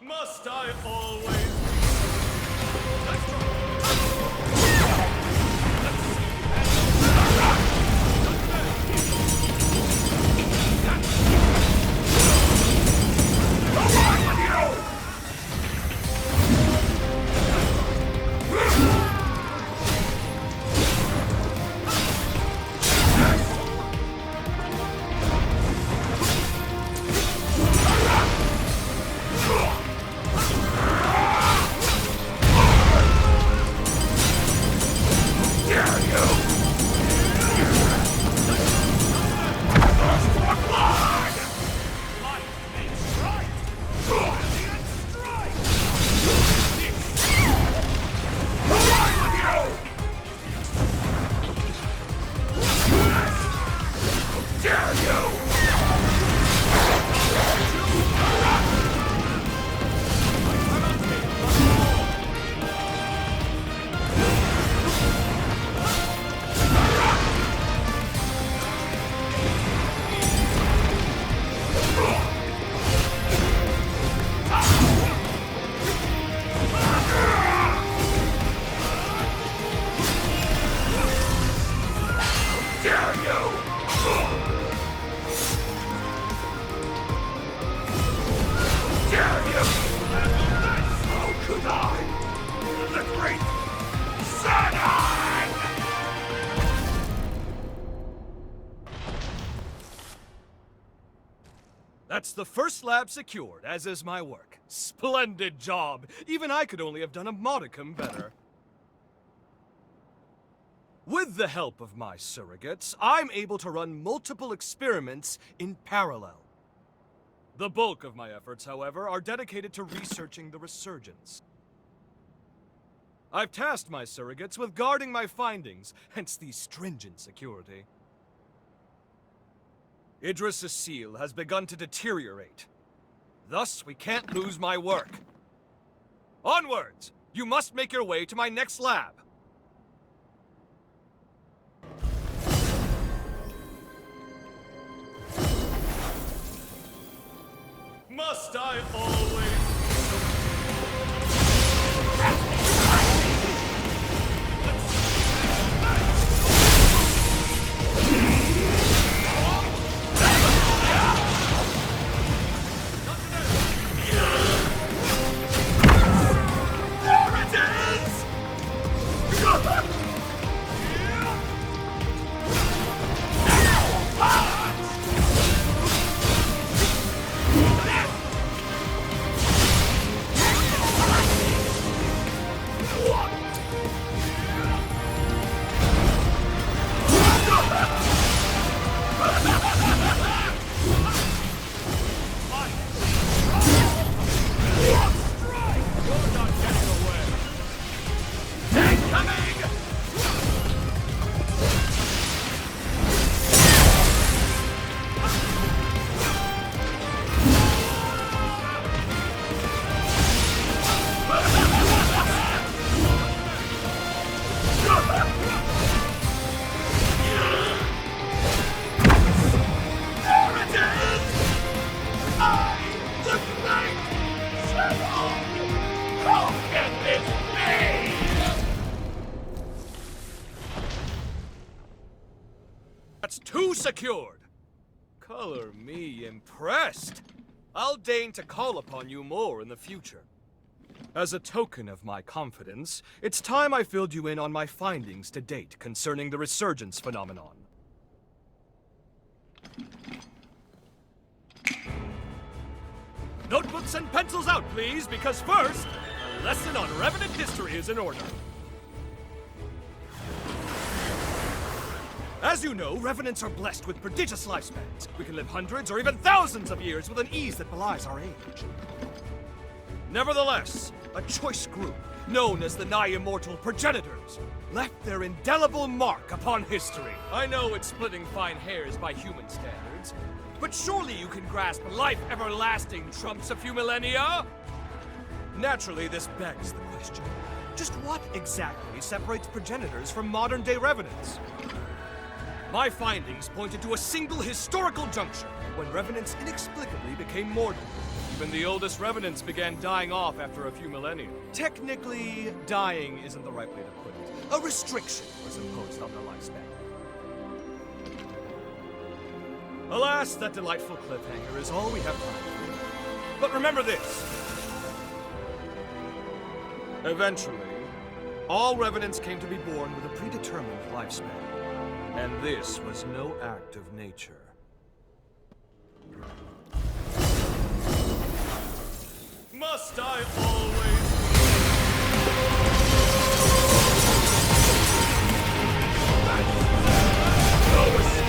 Must I always? Let's try. That's the first lab secured, as is my work. Splendid job! Even I could only have done a modicum better. With the help of my surrogates, I'm able to run multiple experiments in parallel. The bulk of my efforts, however, are dedicated to researching the resurgence. I've tasked my surrogates with guarding my findings, hence the stringent security. Idris' seal has begun to deteriorate. Thus, we can't lose my work. Onwards! You must make your way to my next lab. Must I always... That's two secured! Color me impressed! I'll deign to call upon you more in the future. As a token of my confidence, it's time I filled you in on my findings to date concerning the resurgence phenomenon. Notebooks and pencils out, please, because first, a lesson on Revenant history is in order. As you know, Revenants are blessed with prodigious lifespans. We can live hundreds or even thousands of years with an ease that belies our age. Nevertheless, a choice group, known as the nigh-immortal Progenitors, left their indelible mark upon history. I know it's splitting fine hairs by human standards, but surely you can grasp life everlasting trumps a few millennia? Naturally, this begs the question. Just what exactly separates Progenitors from modern-day Revenants? My findings pointed to a single historical juncture when Revenants inexplicably became mortal. Even the oldest revenants began dying off after a few millennia. Technically, dying isn't the right way to put it. A restriction was imposed on their lifespan. Alas, that delightful cliffhanger is all we have time for. But remember this. Eventually, all revenants came to be born with a predetermined lifespan. And this was no act of nature. Must I always... No escape!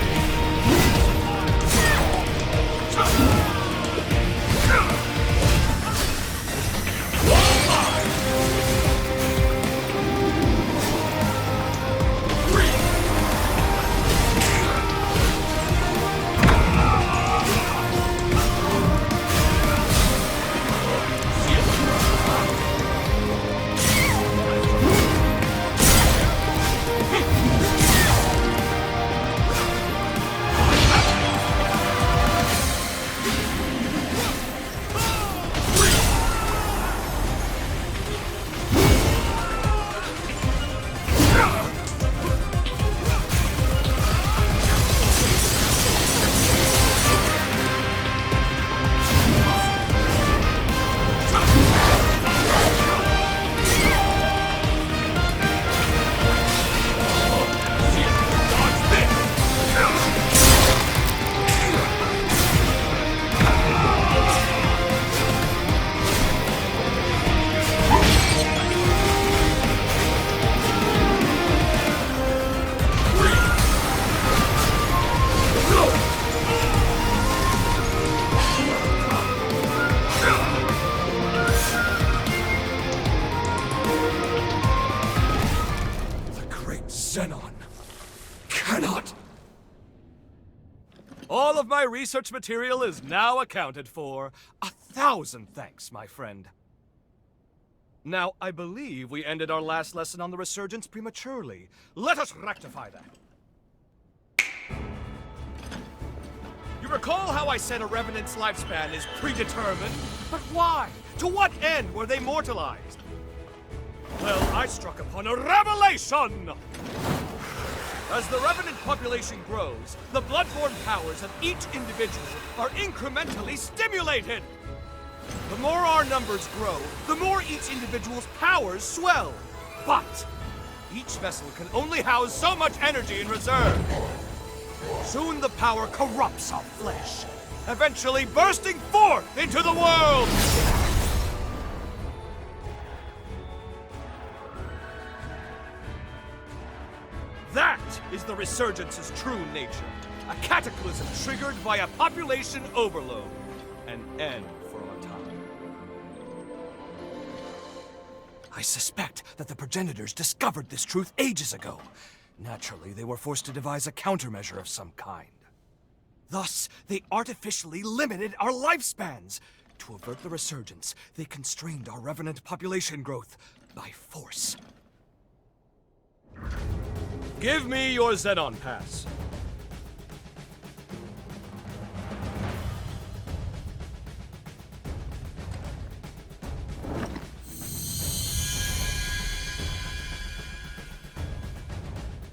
Zenon cannot. All of my research material is now accounted for. 1,000 thanks, my friend. Now, I believe we ended our last lesson on the resurgence prematurely. Let us rectify that. You recall how I said a revenant's lifespan is predetermined? But why? To what end were they mortalized? Well, I struck upon a revelation! As the revenant population grows, the bloodborne powers of each individual are incrementally stimulated! The more our numbers grow, the more each individual's powers swell. But each vessel can only house so much energy in reserve. Soon the power corrupts our flesh, eventually bursting forth into the world! That is the Resurgence's true nature. A cataclysm triggered by a population overload. An end for our time. I suspect that the progenitors discovered this truth ages ago. Naturally, they were forced to devise a countermeasure of some kind. Thus, they artificially limited our lifespans. To avert the resurgence, they constrained our revenant population growth by force. Give me your Zenon pass.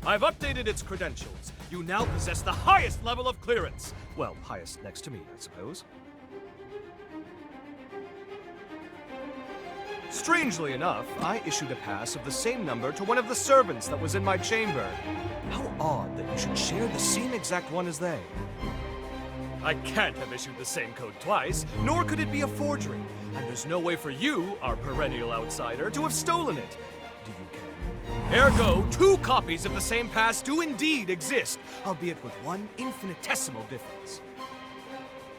I've updated its credentials. You now possess the highest level of clearance. Well, highest next to me, I suppose. Strangely enough, I issued a pass of the same number to one of the servants that was in my chamber. How odd that you should share the same exact one as they. I can't have issued the same code twice, nor could it be a forgery. And there's no way for you, our perennial outsider, to have stolen it. Do you care? Ergo, 2 copies of the same pass do indeed exist, albeit with one infinitesimal difference.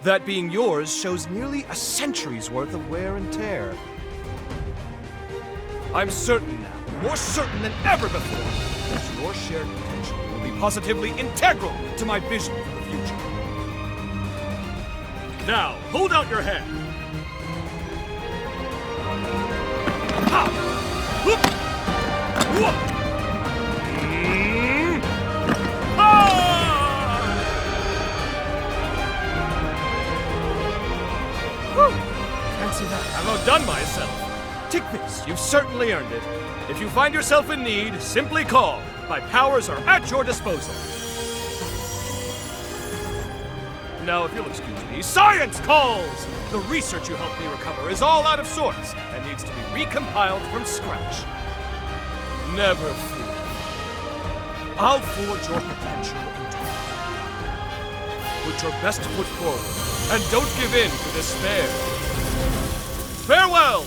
That being yours shows nearly a century's worth of wear and tear. I'm certain now, more certain than ever before, that your shared potential will be positively integral to my vision for the future. Now, hold out your hand. Ha! Whoop! Whoop! Ah! Whew! fancy that. I've outdone myself. Take this, you've certainly earned it. If you find yourself in need, simply call. My powers are at your disposal. Now, if you'll excuse me, science calls! The research you helped me recover is all out of sorts and needs to be recompiled from scratch. Never fear. I'll forge your potential into it. Put your best foot forward, and don't give in to despair. Farewell!